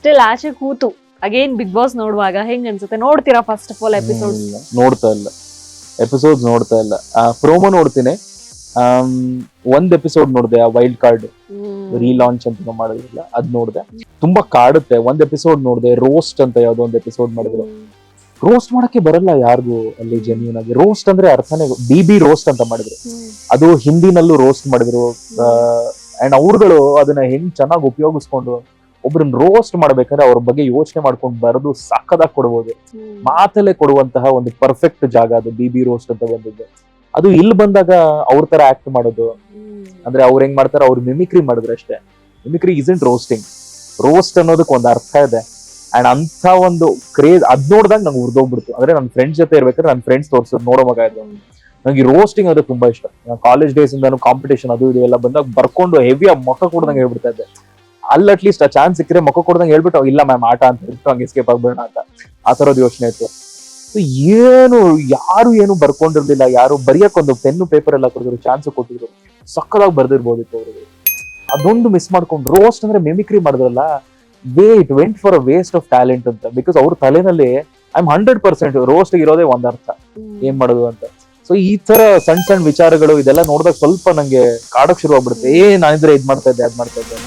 Still ಆಚೆ ಕೂತು again big boss ನೋಡುವಾಗ ಹೆಂಗ್ ಅನ್ಸುತ್ತೆ? ನೋಡ್ತೀರಾ ಫಸ್ಟ್ ಆಫ್ ಆಲ್ ಎಪಿಸೋಡ್? ನೋಡ್ತಾ ಇಲ್ಲ, ಎಪಿಸೋಡ್ಸ್ ನೋಡ್ತಾ ಇಲ್ಲ. ಪ್ರೋಮೋ ನೋಡ್ತೀನಿ. ಒಂದ್ ಎಪಿಸೋಡ್ ನೋಡ್ದೆ, ಆ ವೈಲ್ಡ್ ಕಾರ್ಡ್ ರೀಲಾಂಚ್ ಅಂತ ಮಾಡಿದ್ರಲ್ಲ, ಅದ್ ನೋಡ್ದೆ. ತುಂಬಾ ಕಾಡುತ್ತೆ. ಒಂದ್ ಎಪಿಸೋಡ್ ನೋಡ್ದೆ, ರೋಸ್ಟ್ ಅಂತ ಯಾವ್ದೋ ಒಂದ್ ಎಪಿಸೋಡ್ ಮಾಡಿದ್ರು. ರೋಸ್ಟ್ ಮಾಡಕ್ಕೆ ಬರಲ್ಲ ಯಾರಿಗೂ ಅಲ್ಲಿ ಜೆನ್ಯೂನ್ ಆಗಿ. ರೋಸ್ಟ್ ಅಂದ್ರೆ ಅರ್ಥನೇ, BB ರೋಸ್ಟ್ ಅಂತ ಮಾಡಿದ್ರು. ಅದು ಹಿಂದಿನಲ್ಲೂ ರೋಸ್ಟ್ ಮಾಡಿದ್ರು. ಅಂಡ್ ಅವ್ರುಗಳು ಅದನ್ನ ಹೆಂಗ್ ಚೆನ್ನಾಗಿ ಉಪಯೋಗಿಸ್ಕೊಂಡು ಒಬ್ರನ್ನ ರೋಸ್ಟ್ ಮಾಡ್ಬೇಕಾದ್ರೆ ಅವ್ರ ಬಗ್ಗೆ ಯೋಚನೆ ಮಾಡ್ಕೊಂಡು ಬರೆದು ಸಕ್ಕದಾಗಿ ಕೊಡ್ಬೋದು. ಮಾತಲ್ಲೇ ಕೊಡುವಂತಹ ಒಂದು ಪರ್ಫೆಕ್ಟ್ ಜಾಗ ಅದು BB ರೋಸ್ಟ್ ಅಂತ ಬಂದಿದ್ದು. ಅದು ಇಲ್ಲಿ ಬಂದಾಗ ಅವ್ರ ತರ ಆಕ್ಟ್ ಮಾಡೋದು, ಅಂದ್ರೆ ಅವ್ರು ಹೆಂಗ್ ಮಾಡ್ತಾರೆ, ಅವ್ರು ಮಿಮಿಕ್ರಿ ಮಾಡಿದ್ರು ಅಷ್ಟೇ. Mimicry isn't roasting. ರೋಸ್ಟ್ ಅನ್ನೋದಕ್ಕೆ ಒಂದು ಅರ್ಥ ಇದೆ. ಅಂಡ್ ಅಂತ ಒಂದು ಕ್ರೇಜ್ ಅದ್ ನೋಡಿದಾಗ ನಂಗೆ ಉರ್ದೋಗ್ಬಿಡ್ತು. ಅಂದ್ರೆ ನನ್ನ ಫ್ರೆಂಡ್ಸ್ ಜೊತೆ ಇರ್ಬೇಕಾದ್ರೆ ನನ್ನ ಫ್ರೆಂಡ್ಸ್ ತೋರ್ಸೋದು ನೋಡೋ ಮಗ ಇದ್ದು. ನಂಗೆ ರೋಸ್ಟಿಂಗ್ ಅದು ತುಂಬಾ ಇಷ್ಟ. ಕಾಲೇಜ್ ಡೇಸ್ ಇಂದ ಕಾಂಪಿಟೇಷನ್ ಅದು ಇದು ಎಲ್ಲ ಬಂದಾಗ ಬರ್ಕೊಂಡು ಹೆವಿ ಮೊಕ್ಕ ಕೊಡ್ದಂಗೆ ಹೇಳ್ಬಿಡ್ತಾ ಇದ್ದೆ. ಅಲ್ಲಿ ಅಟ್ಲೀಸ್ಟ್ ಆ ಚಾನ್ಸ್ ಸಿಕ್ಕರೆ ಮೊಕ್ಕ ಕೊಡ್ದಂಗೆ ಹೇಳ್ಬಿಟ್ಟು, ಇಲ್ಲ ಮ್ಯಾಮ್ ಆಟ ಅಂತ ಹೇಳ್ಬಿಟ್ಟು ಹಂಗೆ ಎಸ್ಕೇಪ್ ಆಗ್ಬೇಡ ಅಂತ, ಆ ತರದ್ ಯೋಚನೆ ಇತ್ತು. ಯಾರು ಬರ್ಕೊಂಡಿರ್ಲಿಲ್ಲ. ಯಾರು ಬರೆಯಕ್ ಒಂದು ಪೆನ್ನು ಪೇಪರ್ ಎಲ್ಲ ಕೊಡಿದ್ರು, ಚಾನ್ಸ್ ಕೊಟ್ಟಿದ್ರು, ಸಕ್ಕದಾಗಿ ಬರ್ದಿರ್ಬೋದಿತ್ತು ಅವ್ರಿಗೆ. ಅದೊಂದು ಮಿಸ್ ಮಾಡ್ಕೊಂಡು ರೋಸ್ಟ್ ಅಂದ್ರೆ ಮಿಮಿಕ್ರಿ ಮಾಡಿದ್ರಲ್ಲ, it went for a waste of talent ಅಂತ. ಬಿಕಾಸ್ ಅವ್ರ ತಲೆನಲ್ಲಿ ಐ ಆಮ್ 100% ರೋಸ್ಟ್ ಇರೋದೇ ಒಂದ್ ಅರ್ಥ, ಏನ್ ಮಾಡೋದು ಅಂತ. ಸೊ ಈ ತರ ಸಣ್ಣ ಸಣ್ಣ ವಿಚಾರಗಳು ಇದೆಲ್ಲ ನೋಡಿದಾಗ ಸ್ವಲ್ಪ ನಂಗೆ ಕಾಡಕ್ ಶುರು ಆಗ್ಬಿಡುತ್ತೆ. ನಾನಿದ್ರೆ ಇದ್ ಮಾಡ್ತಾ ಇದ್ದೆ, ಅದ್ ಮಾಡ್ತಾ ಇದ್ದೆ.